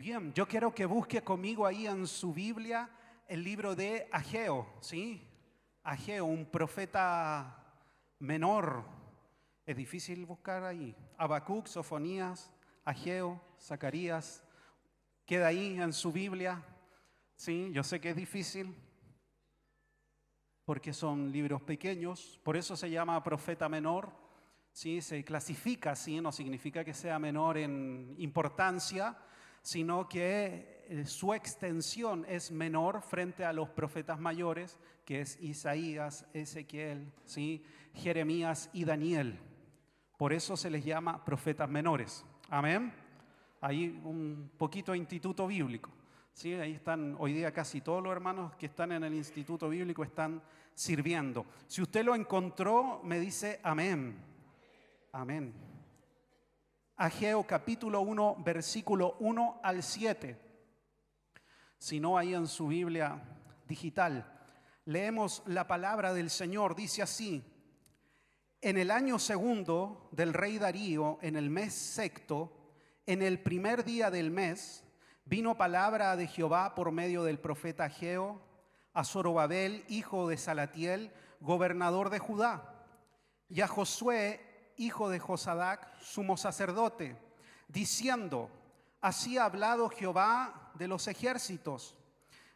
Bien, yo quiero que busque conmigo ahí en su Biblia el libro de Ageo, ¿sí? Ageo, un profeta menor. Es difícil buscar ahí. Habacuc, Sofonías, Ageo, Zacarías. Queda ahí en su Biblia. Sí, yo sé que es difícil porque son libros pequeños. Por eso se llama profeta menor. Sí, se clasifica así, no significa que sea menor en importancia, sino que su extensión es menor frente a los profetas mayores, que es Isaías, Ezequiel, ¿sí? Jeremías y Daniel. Por eso se les llama profetas menores. Amén. Ahí un poquito de instituto bíblico. ¿Sí? Ahí están hoy día casi todos los hermanos que están en el instituto bíblico están sirviendo. Si usted lo encontró, me dice amén. Amén. Ageo capítulo 1, versículo 1 al 7. Si no, ahí en su Biblia digital. Leemos la palabra del Señor. Dice así: en el año segundo del rey Darío, en el mes sexto, en el primer día del mes, vino palabra de Jehová por medio del profeta Ageo a Zorobabel, hijo de Salatiel, gobernador de Judá, y a Josué, hijo de Josadac, sumo sacerdote, diciendo: así ha hablado Jehová de los ejércitos,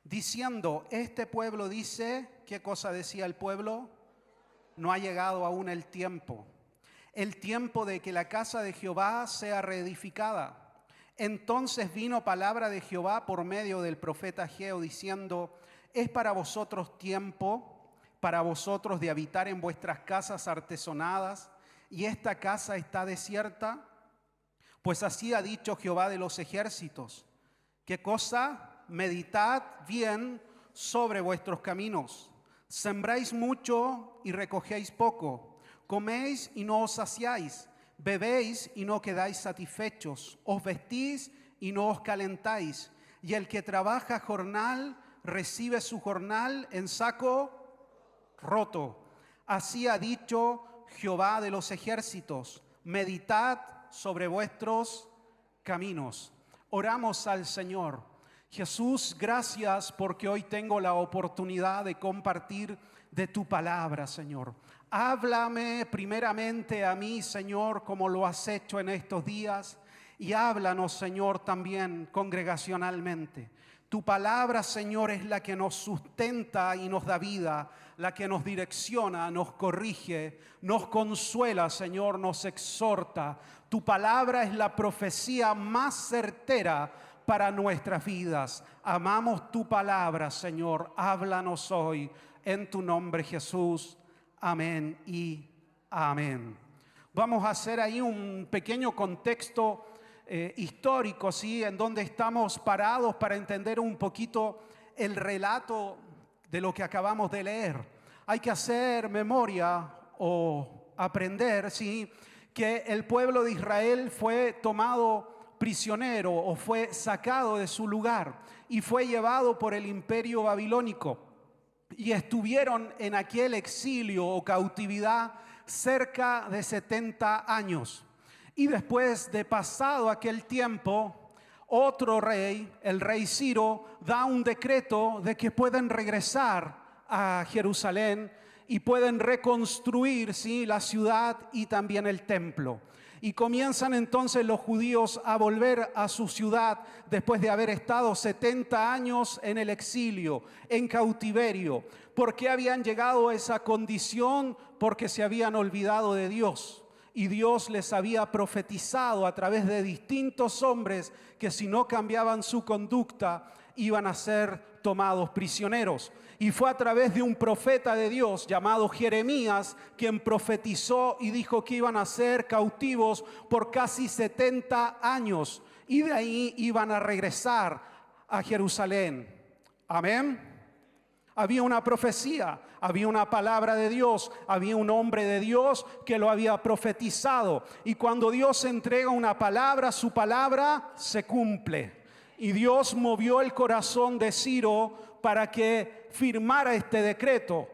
diciendo: este pueblo dice, ¿qué cosa decía el pueblo? No ha llegado aún el tiempo de que la casa de Jehová sea reedificada. Entonces vino palabra de Jehová por medio del profeta Ageo, diciendo: es para vosotros tiempo, para vosotros de habitar en vuestras casas artesonadas, y esta casa está desierta. Pues así ha dicho Jehová de los ejércitos. ¿Qué cosa? Meditad bien sobre vuestros caminos. Sembráis mucho y recogéis poco. Coméis y no os saciáis. Bebéis y no quedáis satisfechos. Os vestís y no os calentáis. Y el que trabaja jornal recibe su jornal en saco roto. Así ha dicho Jehová de los ejércitos: meditad sobre vuestros caminos. Oramos al Señor. Jesús, gracias porque hoy tengo la oportunidad de compartir de tu palabra, Señor. Háblame primeramente a mí, Señor, como lo has hecho en estos días, y háblanos, Señor, también congregacionalmente. Tu palabra, Señor, es la que nos sustenta y nos da vida, la que nos direcciona, nos corrige, nos consuela, Señor, nos exhorta. Tu palabra es la profecía más certera para nuestras vidas. Amamos tu palabra, Señor. Háblanos hoy en tu nombre, Jesús. Amén y amén. Vamos a hacer ahí un pequeño contexto histórico, ¿sí? En donde estamos parados para entender un poquito el relato de lo que acabamos de leer. Hay que hacer memoria o aprender, ¿sí?, que el pueblo de Israel fue tomado prisionero o fue sacado de su lugar y fue llevado por el imperio babilónico, y estuvieron en aquel exilio o cautividad cerca de 70 años. Y después de pasado aquel tiempo, otro rey, el rey Ciro, da un decreto de que pueden regresar a Jerusalén y pueden reconstruir, ¿sí?, la ciudad y también el templo. Y comienzan entonces los judíos a volver a su ciudad después de haber estado 70 años en el exilio, en cautiverio. ¿Por qué habían llegado a esa condición? Porque se habían olvidado de Dios. Y Dios les había profetizado a través de distintos hombres que si no cambiaban su conducta iban a ser tomados prisioneros. Y fue a través de un profeta de Dios llamado Jeremías quien profetizó y dijo que iban a ser cautivos por casi 70 años. Y de ahí iban a regresar a Jerusalén. Amén. Había una profecía, había una palabra de Dios, había un hombre de Dios que lo había profetizado. Y cuando Dios entrega una palabra, su palabra se cumple. Y Dios movió el corazón de Ciro para que firmara este decreto.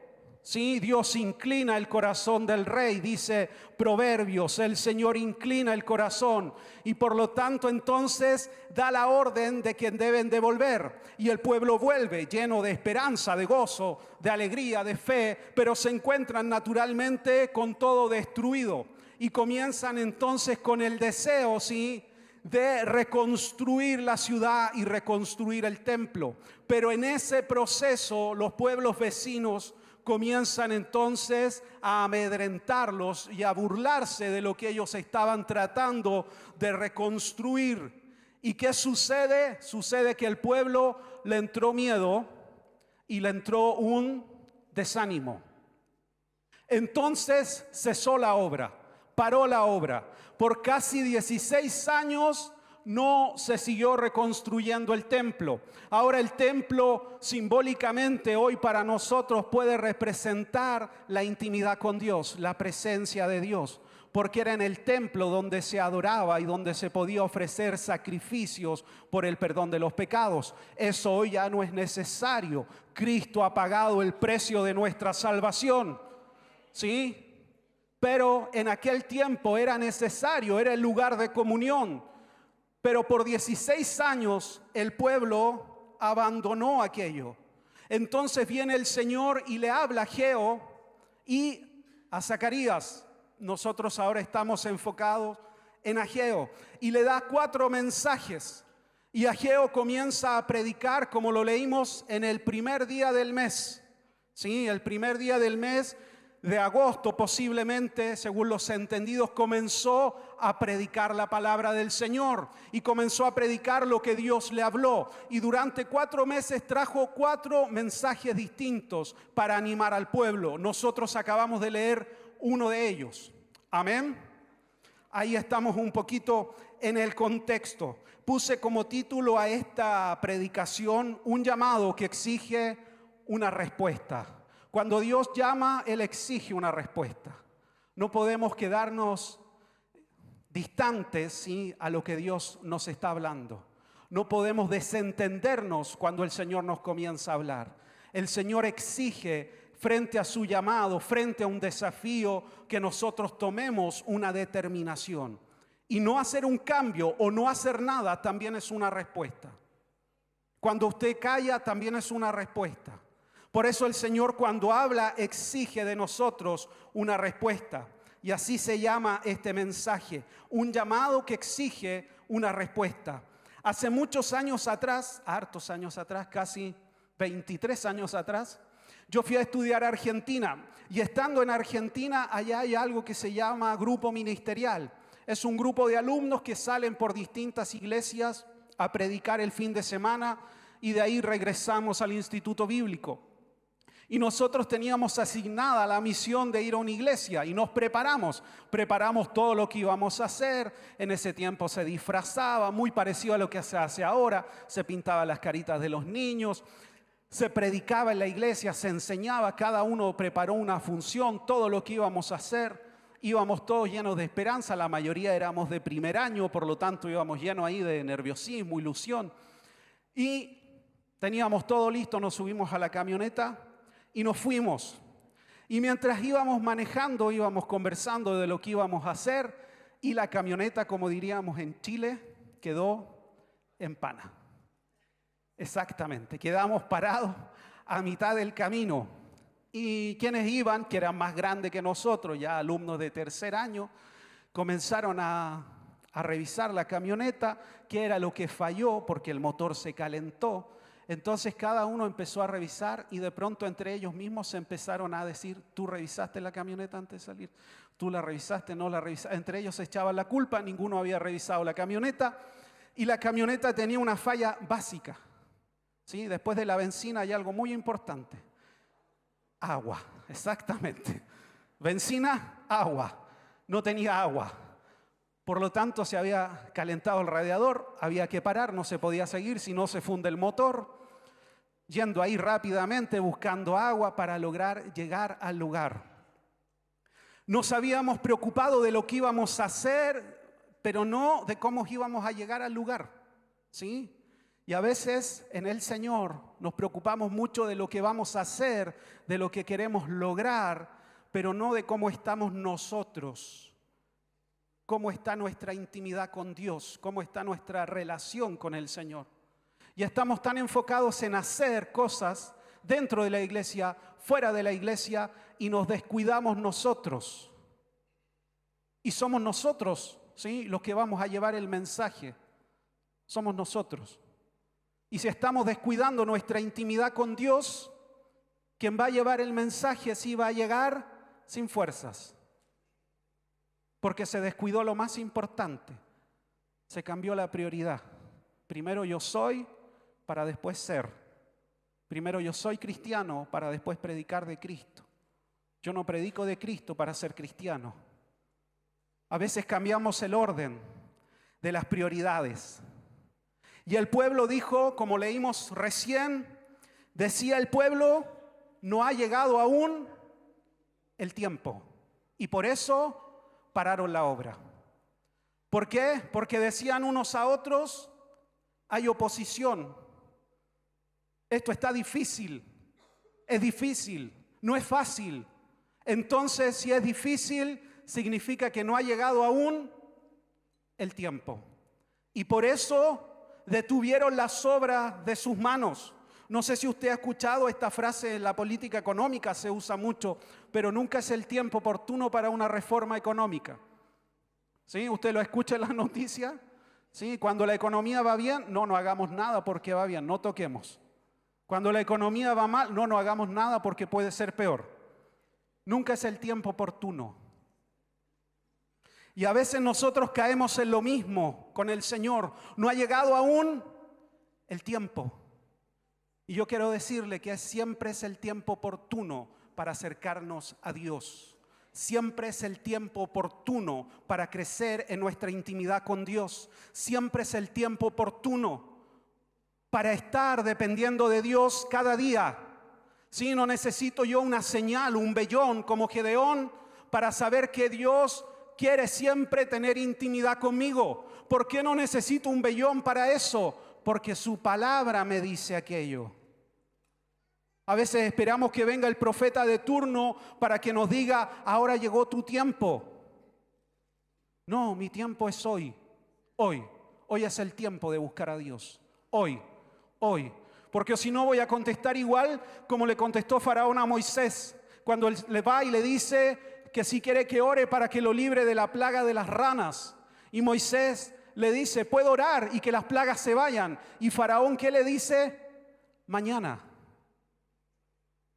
Sí, Dios inclina el corazón del rey, dice Proverbios, el Señor inclina el corazón y por lo tanto entonces da la orden de que deben devolver y el pueblo vuelve lleno de esperanza, de gozo, de alegría, de fe, pero se encuentran naturalmente con todo destruido y comienzan entonces con el deseo, sí, de reconstruir la ciudad y reconstruir el templo, pero en ese proceso los pueblos vecinos comienzan entonces a amedrentarlos y a burlarse de lo que ellos estaban tratando de reconstruir. ¿Y qué sucede? Sucede que el pueblo le entró miedo y le entró un desánimo. Entonces cesó la obra, paró la obra. Por casi 16 años no se siguió reconstruyendo el templo. Ahora el templo simbólicamente hoy para nosotros puede representar la intimidad con Dios, la presencia de Dios, porque era en el templo donde se adoraba y donde se podía ofrecer sacrificios por el perdón de los pecados. Eso hoy ya no es necesario. Cristo ha pagado el precio de nuestra salvación, ¿sí? Pero en aquel tiempo era necesario, era el lugar de comunión. Pero por 16 años el pueblo abandonó aquello. Entonces viene el Señor y le habla a Ageo y a Zacarías. Nosotros ahora estamos enfocados en Ageo y le da 4 mensajes. Y Ageo comienza a predicar como lo leímos en el primer día del mes. Sí, el primer día del mes de agosto posiblemente, según los entendidos, comenzó a predicar la palabra del Señor y comenzó a predicar lo que Dios le habló. Y durante 4 meses trajo 4 mensajes distintos para animar al pueblo. Nosotros acabamos de leer uno de ellos. Amén. Ahí estamos un poquito en el contexto. Puse como título a esta predicación un llamado que exige una respuesta. Cuando Dios llama, Él exige una respuesta. No podemos quedarnos distantes, ¿sí?, a lo que Dios nos está hablando. No podemos desentendernos cuando el Señor nos comienza a hablar. El Señor exige frente a su llamado, frente a un desafío, que nosotros tomemos una determinación. Y no hacer un cambio o no hacer nada también es una respuesta. Cuando usted calla también es una respuesta. Por eso el Señor cuando habla exige de nosotros una respuesta. Y así se llama este mensaje, un llamado que exige una respuesta. Hace muchos años atrás, hartos años atrás, casi 23 años atrás, yo fui a estudiar a Argentina. Y estando en Argentina, allá hay algo que se llama grupo ministerial. Es un grupo de alumnos que salen por distintas iglesias a predicar el fin de semana y de ahí regresamos al instituto bíblico. Y nosotros teníamos asignada la misión de ir a una iglesia y nos preparamos todo lo que íbamos a hacer. En ese tiempo se disfrazaba, muy parecido a lo que se hace ahora, se pintaban las caritas de los niños, se predicaba en la iglesia, se enseñaba, cada uno preparó una función, todo lo que íbamos a hacer. Íbamos todos llenos de esperanza, la mayoría éramos de primer año, por lo tanto íbamos llenos ahí de nerviosismo, ilusión. Y teníamos todo listo, nos subimos a la camioneta y nos fuimos. Y mientras íbamos manejando, íbamos conversando de lo que íbamos a hacer y la camioneta, como diríamos en Chile, quedó en pana. Exactamente, quedamos parados a mitad del camino. Y quienes iban, que eran más grandes que nosotros, ya alumnos de tercer año, comenzaron a revisar la camioneta, qué era lo que falló, porque el motor se calentó. Entonces cada uno empezó a revisar y de pronto entre ellos mismos se empezaron a decir: ¿tú revisaste la camioneta antes de salir? ¿Tú la revisaste? ¿No la revisaste? Entre ellos se echaban la culpa, ninguno había revisado la camioneta y la camioneta tenía una falla básica. ¿Sí? Después de la benzina hay algo muy importante. Agua, exactamente. Benzina, agua. No tenía agua. Por lo tanto, se había calentado el radiador, había que parar, no se podía seguir si no se funde el motor. Yendo ahí rápidamente, buscando agua para lograr llegar al lugar. Nos habíamos preocupado de lo que íbamos a hacer, pero no de cómo íbamos a llegar al lugar. ¿Sí? Y a veces en el Señor nos preocupamos mucho de lo que vamos a hacer, de lo que queremos lograr, pero no de cómo estamos nosotros, cómo está nuestra intimidad con Dios, cómo está nuestra relación con el Señor. Y estamos tan enfocados en hacer cosas dentro de la iglesia, fuera de la iglesia, y nos descuidamos nosotros. Y somos nosotros, ¿sí?, los que vamos a llevar el mensaje. Somos nosotros. Y si estamos descuidando nuestra intimidad con Dios, quien va a llevar el mensaje sí va a llegar sin fuerzas. Porque se descuidó lo más importante. Se cambió la prioridad. Primero yo soy para después ser. Primero yo soy cristiano para después predicar de Cristo. Yo no predico de Cristo para ser cristiano. A veces cambiamos el orden de las prioridades. Y el pueblo dijo, como leímos recién, decía el pueblo, no ha llegado aún el tiempo. Y por eso pararon la obra. ¿Por qué? Porque decían unos a otros, hay oposición. Esto está difícil, es difícil, no es fácil. Entonces, si es difícil, significa que no ha llegado aún el tiempo. Y por eso detuvieron las obras de sus manos. No sé si usted ha escuchado esta frase en la política económica, se usa mucho, pero nunca es el tiempo oportuno para una reforma económica. ¿Sí? ¿Usted lo escucha en las noticias? ¿Sí? Cuando la economía va bien, no hagamos nada porque va bien, no toquemos. Cuando la economía va mal, no hagamos nada porque puede ser peor. Nunca es el tiempo oportuno. Y a veces nosotros caemos en lo mismo con el Señor. No ha llegado aún el tiempo. Y yo quiero decirle que siempre es el tiempo oportuno para acercarnos a Dios. Siempre es el tiempo oportuno para crecer en nuestra intimidad con Dios. Siempre es el tiempo oportuno para estar dependiendo de Dios cada día. Sí, no necesito yo una señal, un vellón como Gedeón para saber que Dios quiere siempre tener intimidad conmigo. ¿Por qué no necesito un vellón para eso? Porque su palabra me dice aquello. A veces esperamos que venga el profeta de turno para que nos diga, ahora llegó tu tiempo. No, mi tiempo es hoy. Hoy es el tiempo de buscar a Dios. Hoy. Porque si no voy a contestar igual como le contestó Faraón a Moisés. Cuando él le va y le dice que si quiere que ore para que lo libre de la plaga de las ranas. Y Moisés le dice, puedo orar y que las plagas se vayan. Y Faraón, ¿qué le dice? Mañana.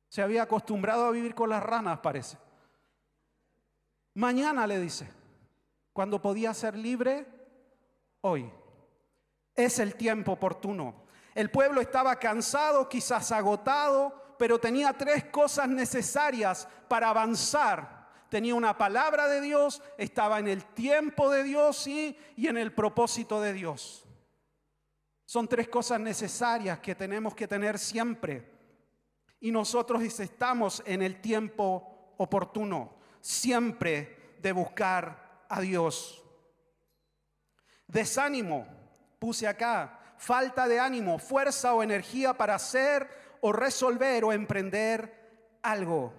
Se había acostumbrado a vivir con las ranas, parece. Mañana le dice, cuando podía ser libre, hoy. Es el tiempo oportuno. El pueblo estaba cansado, quizás agotado, pero tenía 3 cosas necesarias para avanzar. Tenía una palabra de Dios, estaba en el tiempo de Dios, ¿sí?, y en el propósito de Dios. Son 3 cosas necesarias que tenemos que tener siempre. Y nosotros estamos en el tiempo oportuno, siempre de buscar a Dios. Desánimo, puse acá, falta de ánimo, fuerza o energía para hacer o resolver o emprender algo.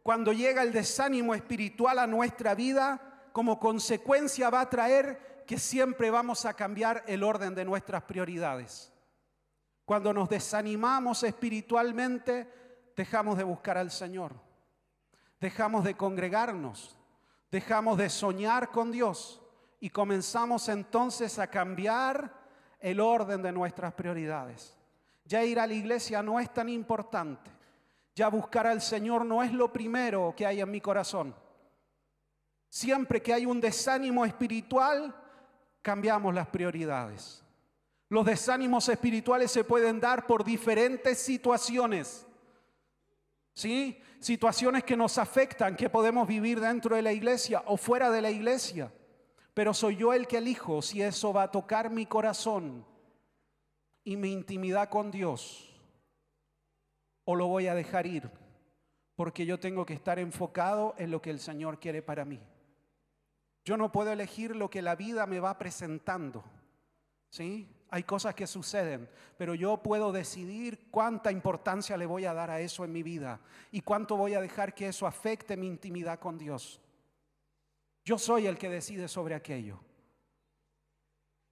Cuando llega el desánimo espiritual a nuestra vida, como consecuencia va a traer que siempre vamos a cambiar el orden de nuestras prioridades. Cuando nos desanimamos espiritualmente, dejamos de buscar al Señor, dejamos de congregarnos, dejamos de soñar con Dios y comenzamos entonces a cambiar el orden de nuestras prioridades. Ya ir a la iglesia no es tan importante. Ya buscar al Señor no es lo primero que hay en mi corazón. Siempre que hay un desánimo espiritual, cambiamos las prioridades. Los desánimos espirituales se pueden dar por diferentes situaciones. ¿Sí? Situaciones que nos afectan, que podemos vivir dentro de la iglesia o fuera de la iglesia. Pero soy yo el que elijo si eso va a tocar mi corazón y mi intimidad con Dios, o lo voy a dejar ir, porque yo tengo que estar enfocado en lo que el Señor quiere para mí. Yo no puedo elegir lo que la vida me va presentando, ¿sí? Hay cosas que suceden, pero yo puedo decidir cuánta importancia le voy a dar a eso en mi vida y cuánto voy a dejar que eso afecte mi intimidad con Dios. Yo soy el que decide sobre aquello.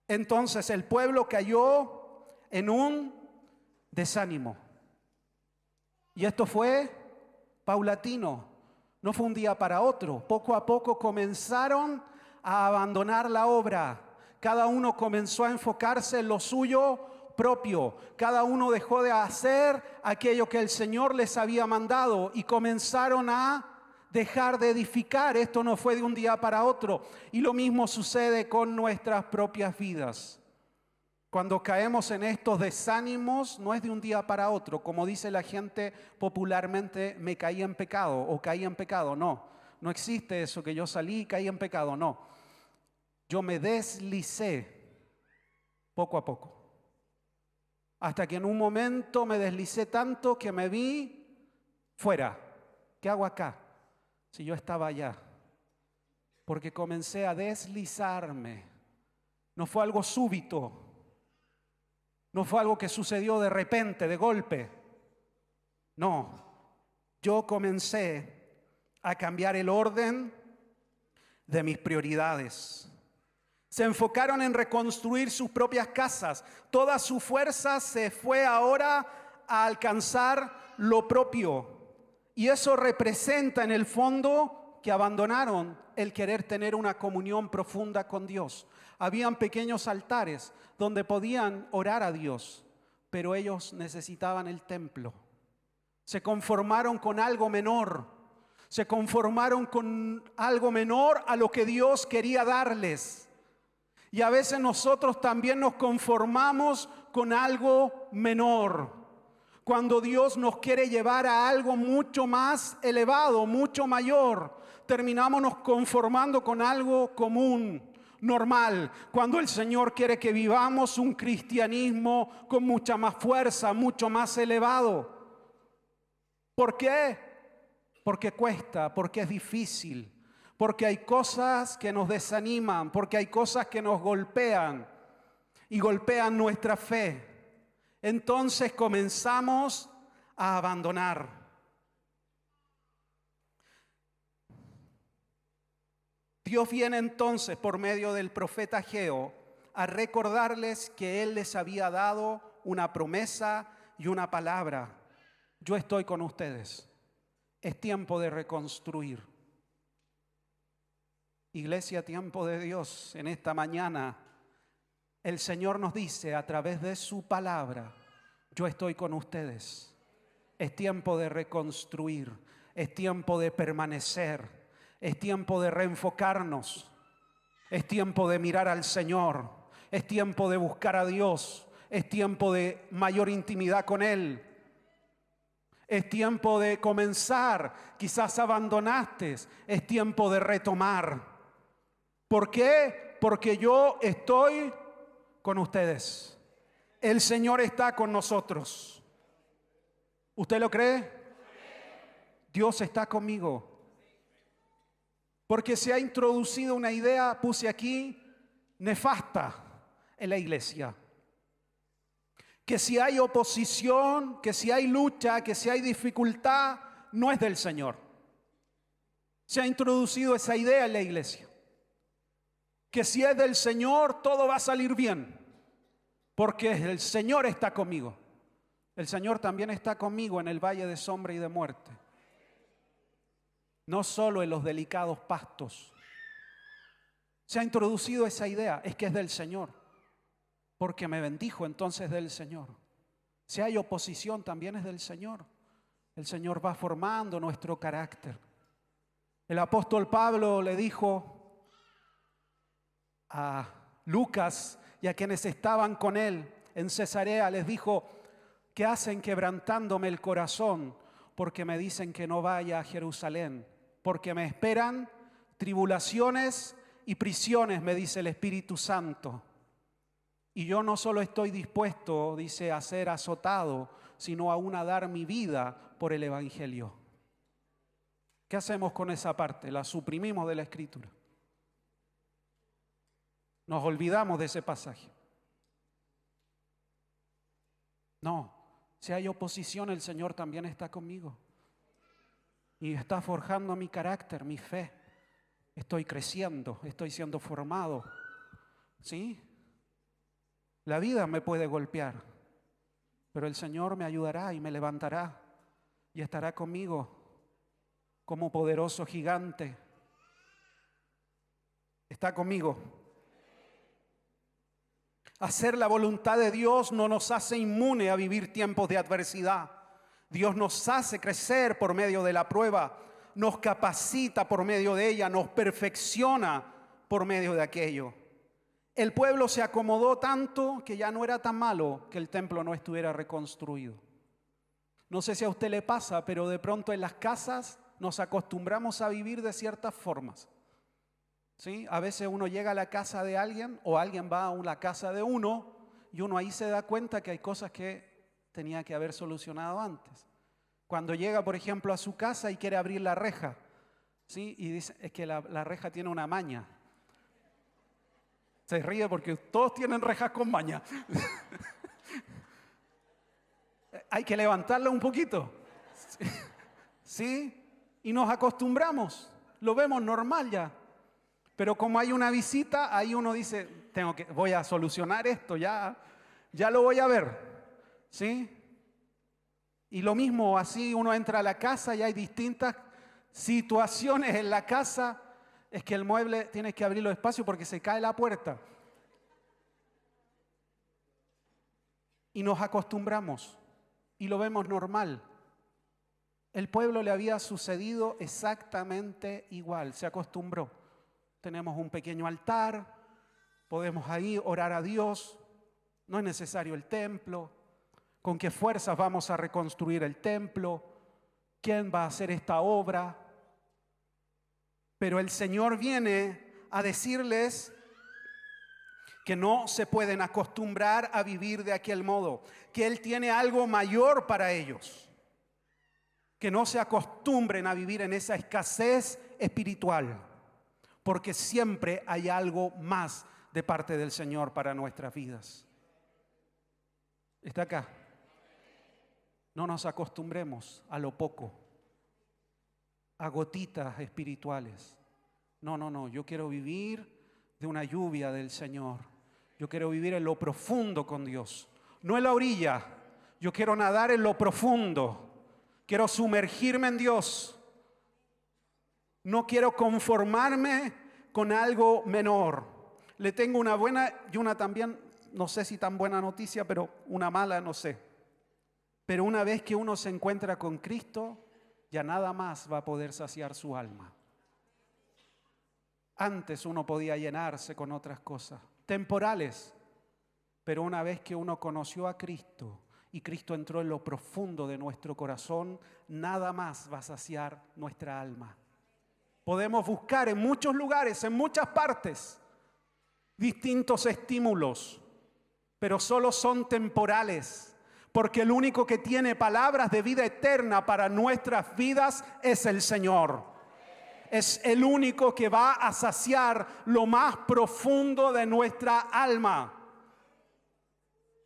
Entonces el pueblo cayó en un desánimo. Y esto fue paulatino, no fue un día para otro. Poco a poco comenzaron a abandonar la obra. Cada uno comenzó a enfocarse en lo suyo propio. Cada uno dejó de hacer aquello que el Señor les había mandado y comenzaron a dejar de edificar. Esto no fue de un día para otro. Y lo mismo sucede con nuestras propias vidas. Cuando caemos en estos desánimos, no es de un día para otro. Como dice la gente popularmente, me caí en pecado o caí en pecado. No, no existe eso que yo salí y caí en pecado. No, yo me deslicé poco a poco. Hasta que en un momento me deslicé tanto que me vi fuera. ¿Qué hago acá? Si yo estaba allá. Porque comencé a deslizarme. No fue algo súbito. No fue algo que sucedió de repente, de golpe. No, yo comencé a cambiar el orden de mis prioridades. Se enfocaron en reconstruir sus propias casas. Toda su fuerza se fue ahora a alcanzar lo propio. Y eso representa en el fondo que abandonaron el querer tener una comunión profunda con Dios. Habían pequeños altares donde podían orar a Dios, pero ellos necesitaban el templo. Se conformaron con algo menor. Se conformaron con algo menor a lo que Dios quería darles. Y a veces nosotros también nos conformamos con algo menor. Cuando Dios nos quiere llevar a algo mucho más elevado, mucho mayor, terminamos nos conformando con algo común, normal. Cuando el Señor quiere que vivamos un cristianismo con mucha más fuerza, mucho más elevado. ¿Por qué? Porque cuesta, porque es difícil, porque hay cosas que nos desaniman, porque hay cosas que nos golpean y golpean nuestra fe. Entonces comenzamos a abandonar. Dios viene entonces por medio del profeta Ageo a recordarles que Él les había dado una promesa y una palabra. Yo estoy con ustedes. Es tiempo de reconstruir. Iglesia, tiempo de Dios, en esta mañana el Señor nos dice a través de su palabra, yo estoy con ustedes. Es tiempo de reconstruir, es tiempo de permanecer. Es tiempo de reenfocarnos, es tiempo de mirar al Señor, es tiempo de buscar a Dios, es tiempo de mayor intimidad con Él. Es tiempo de comenzar, quizás abandonaste, es tiempo de retomar. ¿Por qué? Porque yo estoy con ustedes. El Señor está con nosotros. ¿Usted lo cree? Dios está conmigo. Porque se ha introducido una idea, puse aquí, nefasta en la iglesia. Que si hay oposición, que si hay lucha, que si hay dificultad, no es del Señor. Se ha introducido esa idea en la iglesia. Que si es del Señor, todo va a salir bien. Porque el Señor está conmigo. El Señor también está conmigo en el valle de sombra y de muerte. No solo en los delicados pastos. Se ha introducido esa idea, es que es del Señor. Porque me bendijo, entonces del Señor. Si hay oposición, también es del Señor. El Señor va formando nuestro carácter. El apóstol Pablo le dijo a Lucas y a quienes estaban con él en Cesarea, les dijo, ¿qué hacen quebrantándome el corazón? Porque me dicen que no vaya a Jerusalén, porque me esperan tribulaciones y prisiones, me dice el Espíritu Santo. Y yo no solo estoy dispuesto, dice, a ser azotado, sino aún a dar mi vida por el Evangelio. ¿Qué hacemos con esa parte? La suprimimos de la Escritura. Nos olvidamos de ese pasaje. No, si hay oposición, el Señor también está conmigo. Y está forjando mi carácter, mi fe. Estoy creciendo, estoy siendo formado. ¿Sí? La vida me puede golpear, pero el Señor me ayudará y me levantará y estará conmigo como poderoso gigante. Está conmigo. Hacer la voluntad de Dios no nos hace inmune a vivir tiempos de adversidad. Dios nos hace crecer por medio de la prueba, nos capacita por medio de ella, nos perfecciona por medio de aquello. El pueblo se acomodó tanto que ya no era tan malo que el templo no estuviera reconstruido. No sé si a usted le pasa, pero de pronto en las casas nos acostumbramos a vivir de ciertas formas. ¿Sí? A veces uno llega a la casa de alguien o alguien va a la casa de uno y uno ahí se da cuenta que hay cosas que tenía que haber solucionado antes. Cuando llega, por ejemplo, a su casa y quiere abrir la reja, ¿sí? Y dice, es que la reja tiene una maña. Se ríe porque todos tienen rejas con maña. Hay que levantarla un poquito. ¿Sí? Y nos acostumbramos, lo vemos normal ya. Pero como hay una visita, ahí uno dice, voy a solucionar esto, ya lo voy a ver. ¿Sí? Y lo mismo, así uno entra a la casa y hay distintas situaciones en la casa. Es que el mueble tienes que abrirlo despacio porque se cae la puerta. Y nos acostumbramos y lo vemos normal. El pueblo le había sucedido exactamente igual, se acostumbró. Tenemos un pequeño altar, podemos ahí orar a Dios, no es necesario el templo. ¿Con qué fuerzas vamos a reconstruir el templo? ¿Quién va a hacer esta obra? Pero el Señor viene a decirles que no se pueden acostumbrar a vivir de aquel modo, que Él tiene algo mayor para ellos, que no se acostumbren a vivir en esa escasez espiritual, porque siempre hay algo más de parte del Señor para nuestras vidas. ¿Está acá? No nos acostumbremos a lo poco, a gotitas espirituales. No, yo quiero vivir de una lluvia del Señor. Yo quiero vivir en lo profundo con Dios, no en la orilla. Yo quiero nadar en lo profundo. Quiero sumergirme en Dios. No quiero conformarme con algo menor. Le tengo una buena y una también, no sé si tan buena noticia, pero una mala, no sé. Pero una vez que uno se encuentra con Cristo, ya nada más va a poder saciar su alma. Antes uno podía llenarse con otras cosas temporales, pero una vez que uno conoció a Cristo y Cristo entró en lo profundo de nuestro corazón, nada más va a saciar nuestra alma. Podemos buscar en muchos lugares, en muchas partes, distintos estímulos, pero solo son temporales, porque el único que tiene palabras de vida eterna para nuestras vidas es el Señor. Es el único que va a saciar lo más profundo de nuestra alma.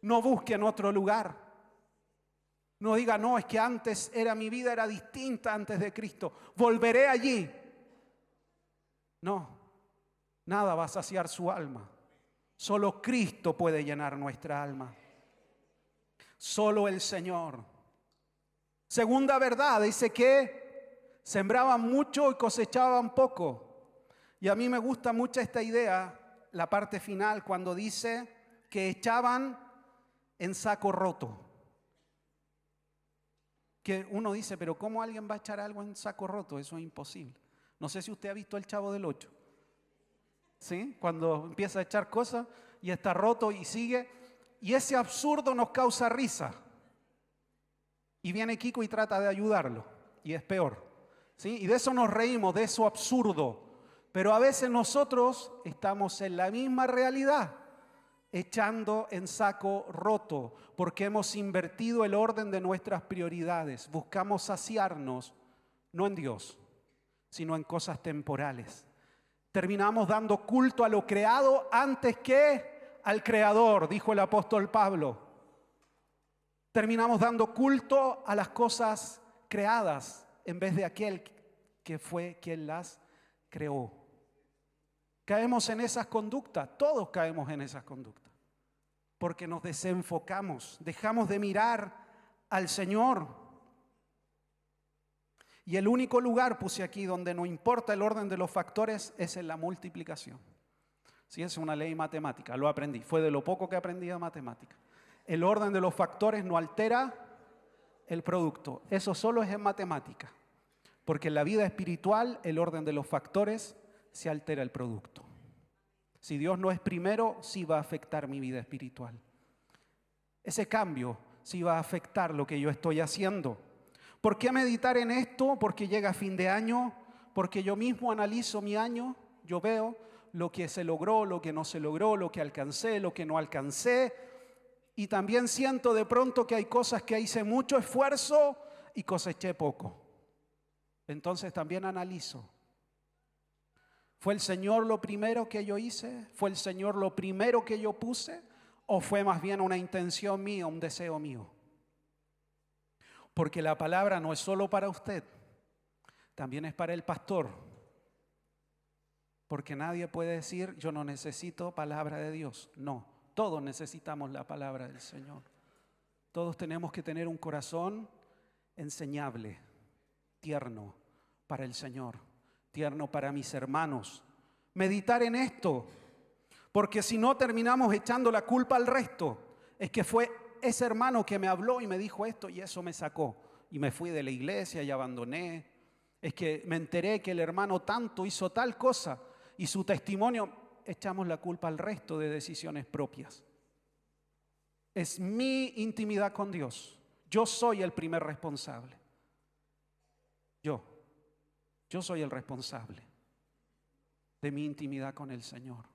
No busque en otro lugar. No diga, no, es que antes mi vida era distinta antes de Cristo. Volveré allí. No, nada va a saciar su alma. Solo Cristo puede llenar nuestra alma. Solo el Señor. Segunda verdad, dice que sembraban mucho y cosechaban poco. Y a mí me gusta mucho esta idea, la parte final, cuando dice que echaban en saco roto. Que uno dice, pero ¿cómo alguien va a echar algo en saco roto? Eso es imposible. No sé si usted ha visto El Chavo del Ocho. ¿Sí? Cuando empieza a echar cosas y está roto y sigue. Y ese absurdo nos causa risa. Y viene Kiko y trata de ayudarlo. Y es peor. ¿Sí? Y de eso nos reímos, de eso absurdo. Pero a veces nosotros estamos en la misma realidad, echando en saco roto, porque hemos invertido el orden de nuestras prioridades. Buscamos saciarnos, no en Dios, sino en cosas temporales. Terminamos dando culto a lo creado antes que al Creador, dijo el apóstol Pablo. Terminamos dando culto a las cosas creadas en vez de aquel que fue quien las creó. Caemos en esas conductas, todos caemos en esas conductas, porque nos desenfocamos, dejamos de mirar al Señor. Y el único lugar, puse aquí, donde no importa el orden de los factores es en la multiplicación. Sí, es una ley matemática, lo aprendí, fue de lo poco que aprendí de matemática. El orden de los factores no altera el producto, eso solo es en matemática, porque en la vida espiritual el orden de los factores se altera el producto. Si Dios no es primero, sí va a afectar mi vida espiritual. Ese cambio sí va a afectar lo que yo estoy haciendo. ¿Por qué meditar en esto? Porque llega fin de año, porque yo mismo analizo mi año, yo veo lo que se logró, lo que no se logró, lo que alcancé, lo que no alcancé, y también siento de pronto que hay cosas que hice mucho esfuerzo y coseché poco. Entonces también analizo. ¿Fue el Señor lo primero que yo hice? ¿Fue el Señor lo primero que yo puse? ¿O fue más bien una intención mía, un deseo mío? Porque la palabra no es solo para usted, también es para el pastor. Porque nadie puede decir, yo no necesito palabra de Dios. No, todos necesitamos la palabra del Señor. Todos tenemos que tener un corazón enseñable, tierno para el Señor, tierno para mis hermanos. Meditar en esto, porque si no terminamos echando la culpa al resto. Es que fue ese hermano que me habló y me dijo esto y eso me sacó. Y me fui de la iglesia y abandoné. Es que me enteré que el hermano tanto hizo tal cosa y su testimonio, echamos la culpa al resto de decisiones propias. Es mi intimidad con Dios. Yo soy el primer responsable. Yo soy el responsable de mi intimidad con el Señor,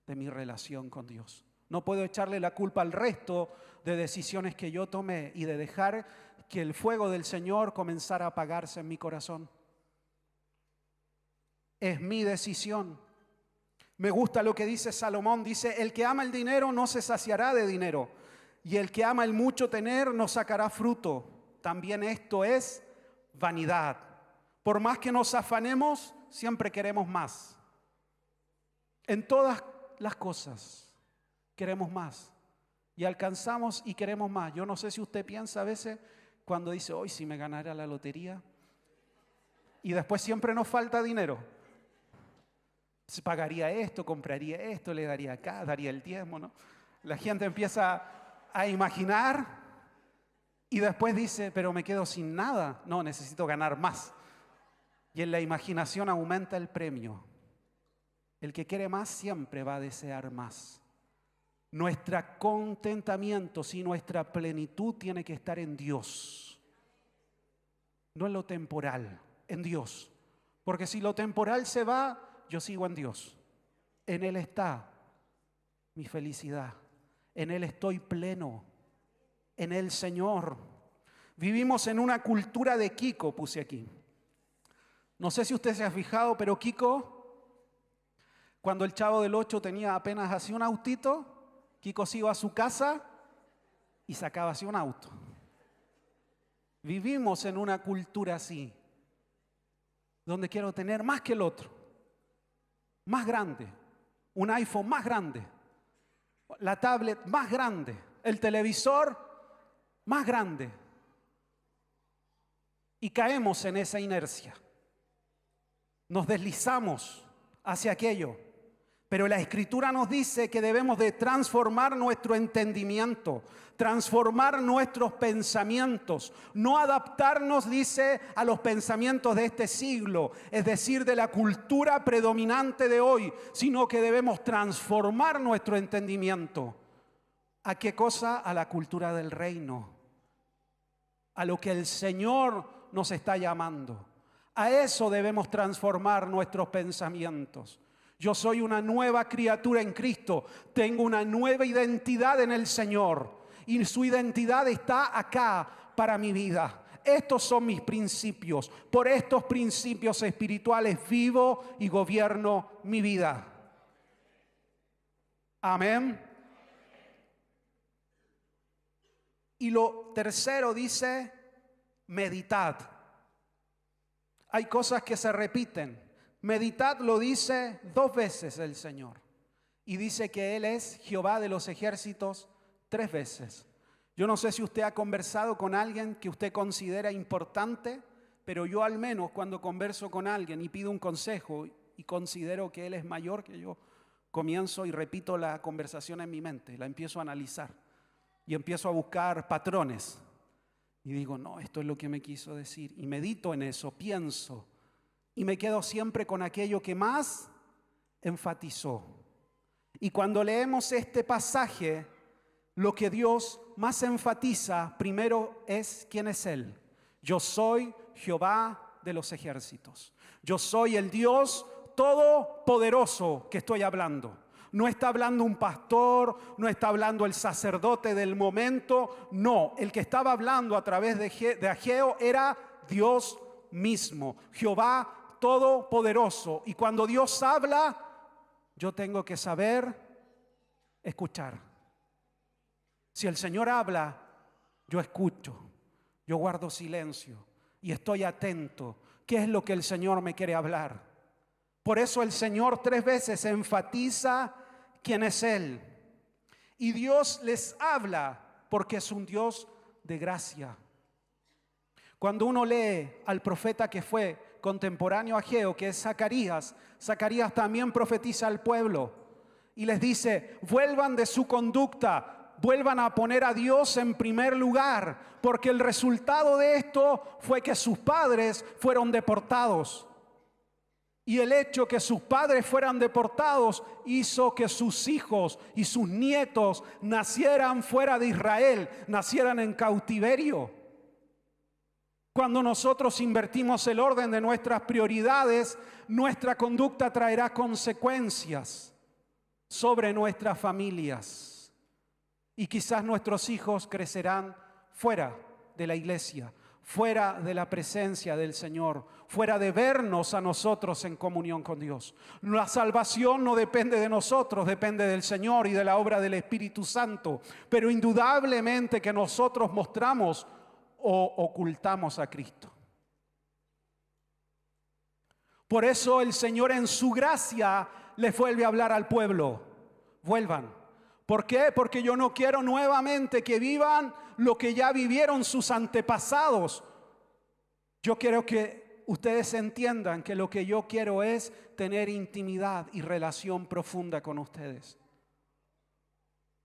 de mi relación con Dios. No puedo echarle la culpa al resto de decisiones que yo tomé y de dejar que el fuego del Señor comenzara a apagarse en mi corazón. Es mi decisión. Me gusta lo que dice Salomón. Dice, el que ama el dinero no se saciará de dinero, y el que ama el mucho tener no sacará fruto. También esto es vanidad. Por más que nos afanemos, siempre queremos más. En todas las cosas queremos más. Y alcanzamos y queremos más. Yo no sé si usted piensa a veces cuando dice, hoy si me ganara la lotería. Y después siempre nos falta dinero. Se pagaría esto, compraría esto, le daría acá, daría el diezmo, ¿no? La gente empieza a imaginar y después dice, pero me quedo sin nada. No, necesito ganar más. Y en la imaginación aumenta el premio. El que quiere más siempre va a desear más. Nuestro contentamiento, sí, nuestra plenitud tiene que estar en Dios. No en lo temporal, en Dios. Porque si lo temporal se va, yo sigo en Dios. En Él está mi felicidad. En Él estoy pleno. En el Señor. Vivimos en una cultura de Kiko, puse aquí. No sé si usted se ha fijado, pero Kiko, cuando el Chavo del Ocho tenía apenas así un autito, Kiko se iba a su casa y sacaba así un auto. Vivimos en una cultura así, donde quiero tener más que el otro, más grande, un iPhone más grande, la tablet más grande, el televisor más grande. Y caemos en esa inercia. Nos deslizamos hacia aquello. Pero la Escritura nos dice que debemos de transformar nuestro entendimiento, transformar nuestros pensamientos, no adaptarnos, dice, a los pensamientos de este siglo, es decir, de la cultura predominante de hoy, sino que debemos transformar nuestro entendimiento. ¿A qué cosa? A la cultura del reino, a lo que el Señor nos está llamando. A eso debemos transformar nuestros pensamientos. Yo soy una nueva criatura en Cristo. Tengo una nueva identidad en el Señor. Y su identidad está acá para mi vida. Estos son mis principios. Por estos principios espirituales vivo y gobierno mi vida. Amén. Y lo tercero dice, meditad. Hay cosas que se repiten. Meditad lo dice 2 veces el Señor. Y dice que Él es Jehová de los ejércitos 3 veces. Yo no sé si usted ha conversado con alguien que usted considera importante, pero yo al menos cuando converso con alguien y pido un consejo y considero que él es mayor que yo, comienzo y repito la conversación en mi mente, la empiezo a analizar y empiezo a buscar patrones. Y digo, no, esto es lo que me quiso decir. Y medito en eso, pienso. Y me quedo siempre con aquello que más enfatizó. Y cuando leemos este pasaje, lo que Dios más enfatiza primero es quién es Él. Yo soy Jehová de los ejércitos. Yo soy el Dios todopoderoso que estoy hablando. No está hablando un pastor, no está hablando el sacerdote del momento. No, el que estaba hablando a través de Ageo era Dios mismo, Jehová todopoderoso. Y cuando Dios habla, yo tengo que saber escuchar. Si el Señor habla, yo escucho, yo guardo silencio y estoy atento. ¿Qué es lo que el Señor me quiere hablar? Por eso el Señor 3 veces enfatiza quién es Él. Y Dios les habla porque es un Dios de gracia. Cuando uno lee al profeta que fue contemporáneo a Ageo, que es Zacarías, Zacarías también profetiza al pueblo y les dice, vuelvan de su conducta, vuelvan a poner a Dios en primer lugar, porque el resultado de esto fue que sus padres fueron deportados. Y el hecho que sus padres fueran deportados hizo que sus hijos y sus nietos nacieran fuera de Israel, nacieran en cautiverio. Cuando nosotros invertimos el orden de nuestras prioridades, nuestra conducta traerá consecuencias sobre nuestras familias. Y quizás nuestros hijos crecerán fuera de la iglesia, fuera de la presencia del Señor, fuera de vernos a nosotros en comunión con Dios. La salvación no depende de nosotros, depende del Señor y de la obra del Espíritu Santo. Pero indudablemente que nosotros mostramos o ocultamos a Cristo. Por eso el Señor en su gracia les vuelve a hablar al pueblo. Vuelvan. ¿Por qué? Porque yo no quiero nuevamente que vivan lo que ya vivieron sus antepasados. Yo quiero que ustedes entiendan que lo que yo quiero es tener intimidad y relación profunda con ustedes.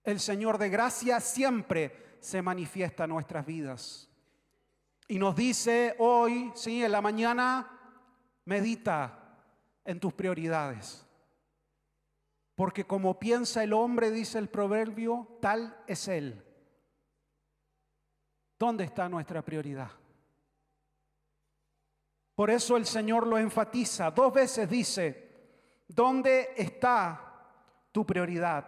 El Señor de gracia siempre se manifiesta en nuestras vidas. Y nos dice hoy, sí, en la mañana, medita en tus prioridades. Porque como piensa el hombre, dice el proverbio, tal es él. ¿Dónde está nuestra prioridad? Por eso el Señor lo enfatiza. 2 veces dice, ¿dónde está tu prioridad?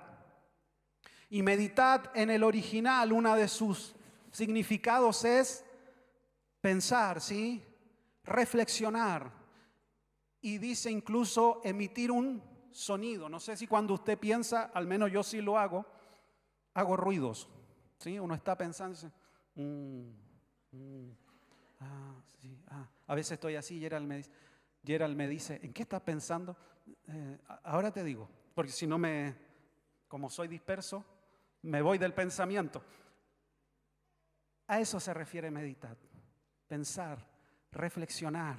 Y meditad en el original, una de sus significados es pensar, ¿sí? Reflexionar. Y dice incluso emitir un sonido. No sé si cuando usted piensa, al menos yo sí lo hago ruidos. ¿Sí? Uno está pensando, sí. A veces estoy así, Gerald me dice, ¿en qué estás pensando? Ahora te digo, porque si no como soy disperso, me voy del pensamiento. A eso se refiere meditar, pensar, reflexionar.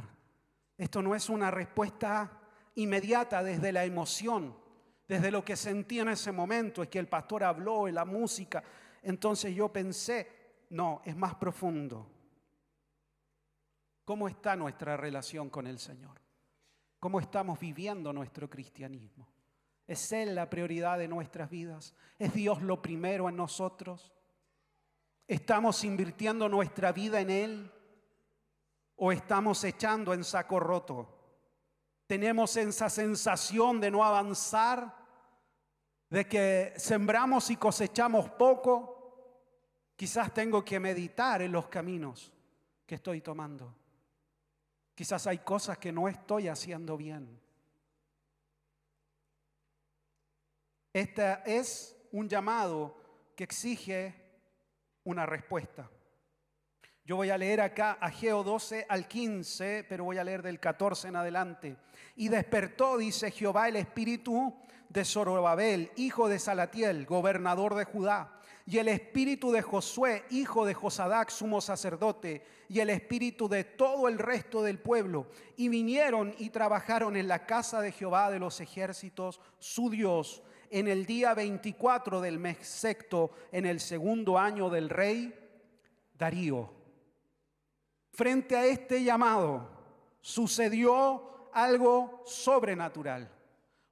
Esto no es una respuesta inmediata desde la emoción, desde lo que sentí en ese momento, es que el pastor habló en la música, entonces yo pensé. No, es más profundo. ¿Cómo está nuestra relación con el Señor? ¿Cómo estamos viviendo nuestro cristianismo? ¿Es Él la prioridad de nuestras vidas? ¿Es Dios lo primero en nosotros? ¿Estamos invirtiendo nuestra vida en Él? ¿O estamos echando en saco roto? ¿Tenemos esa sensación de no avanzar? ¿De que sembramos y cosechamos poco? Quizás tengo que meditar en los caminos que estoy tomando. Quizás hay cosas que no estoy haciendo bien. Este es un llamado que exige una respuesta. Yo voy a leer acá Ageo 12 al 15, pero voy a leer del 14 en adelante. Y despertó, dice Jehová, el espíritu de Zorobabel, hijo de Salatiel, gobernador de Judá, y el espíritu de Josué, hijo de Josadac, sumo sacerdote, y el espíritu de todo el resto del pueblo. Y vinieron y trabajaron en la casa de Jehová de los ejércitos, su Dios, en el día 24 del mes sexto, en el segundo año del rey Darío. Frente a este llamado sucedió algo sobrenatural,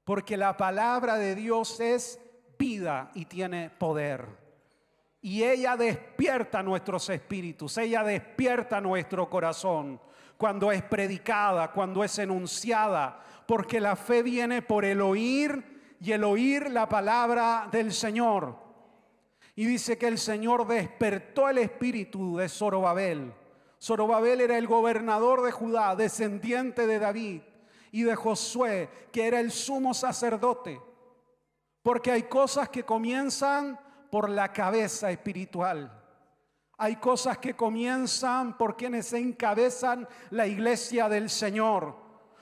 porque la palabra de Dios es vida y tiene poder. Y ella despierta nuestros espíritus, ella despierta nuestro corazón cuando es predicada, cuando es enunciada, porque la fe viene por el oír y el oír la palabra del Señor. Y dice que el Señor despertó el espíritu de Zorobabel. Zorobabel era el gobernador de Judá, descendiente de David, y de Josué, que era el sumo sacerdote. Porque hay cosas que comienzan por la cabeza espiritual. Hay cosas que comienzan por quienes encabezan la iglesia del Señor.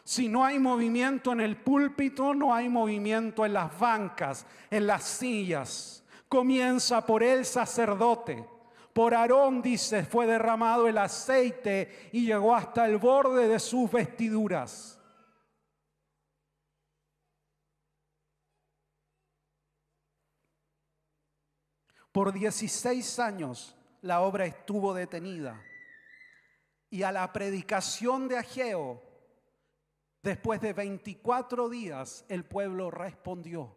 Si no hay movimiento en el púlpito, no hay movimiento en las bancas, en las sillas. Comienza por el sacerdote. Por Aarón, dice, fue derramado el aceite y llegó hasta el borde de sus vestiduras. Por 16 años la obra estuvo detenida. Y a la predicación de Ageo, después de 24 días, el pueblo respondió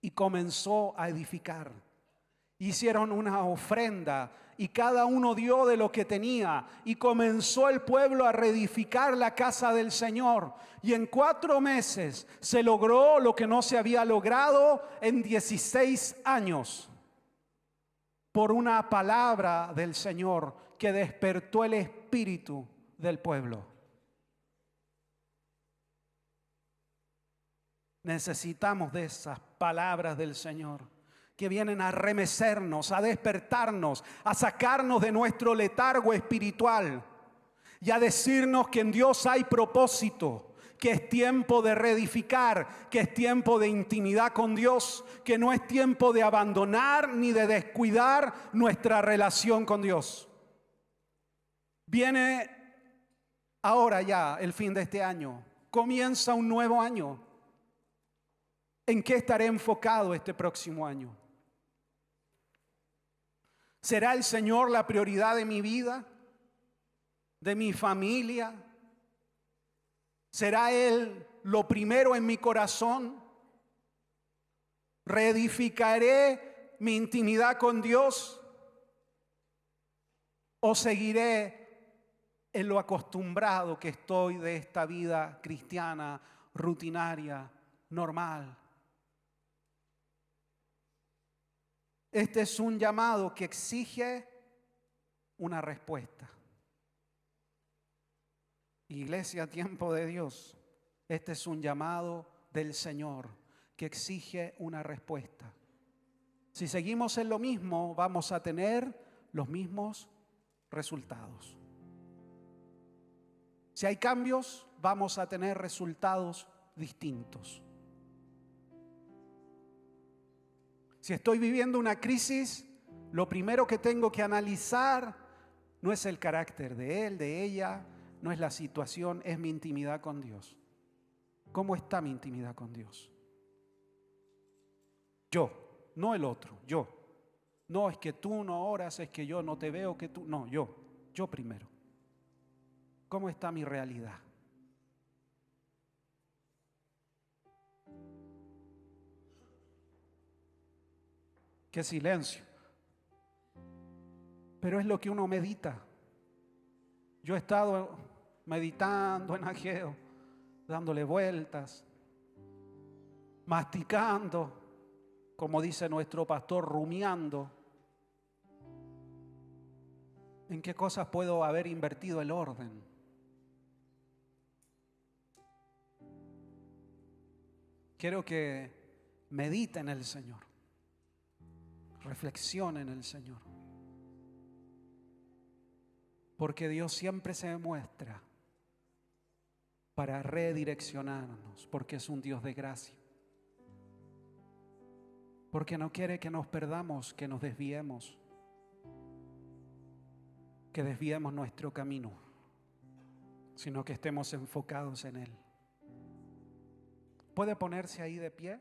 y comenzó a edificar. Hicieron una ofrenda y cada uno dio de lo que tenía, y comenzó el pueblo a reedificar la casa del Señor. Y en 4 meses se logró lo que no se había logrado en 16 años. Por una palabra del Señor que despertó el espíritu del pueblo. Necesitamos de esas palabras del Señor que vienen a remecernos, a despertarnos, a sacarnos de nuestro letargo espiritual y a decirnos que en Dios hay propósito, que es tiempo de reedificar, que es tiempo de intimidad con Dios, que no es tiempo de abandonar ni de descuidar nuestra relación con Dios. Viene ahora ya el fin de este año, comienza un nuevo año. ¿En qué estaré enfocado este próximo año? ¿Será el Señor la prioridad de mi vida, de mi familia? ¿Será Él lo primero en mi corazón? ¿Reedificaré mi intimidad con Dios? ¿O seguiré en lo acostumbrado que estoy de esta vida cristiana, rutinaria, normal? Este es un llamado que exige una respuesta. Iglesia, tiempo de Dios, este es un llamado del Señor que exige una respuesta. Si seguimos en lo mismo, vamos a tener los mismos resultados. Si hay cambios, vamos a tener resultados distintos. Si estoy viviendo una crisis, lo primero que tengo que analizar no es el carácter de él, de ella, no es la situación, es mi intimidad con Dios. ¿Cómo está mi intimidad con Dios? Yo, no el otro, yo. No es que tú no oras, es que yo no te veo, que tú, no, yo primero. ¿Cómo está mi realidad? Qué silencio. Pero es lo que uno medita. Yo he estado meditando en Ageo, dándole vueltas, masticando, como dice nuestro pastor, rumiando. ¿En qué cosas puedo haber invertido el orden? Quiero que mediten en el Señor, reflexionen en el Señor. Porque Dios siempre se muestra para redireccionarnos, porque es un Dios de gracia. Porque no quiere que nos perdamos, que nos desviemos, que desviemos nuestro camino, sino que estemos enfocados en Él. ¿Puede ponerse ahí de pie?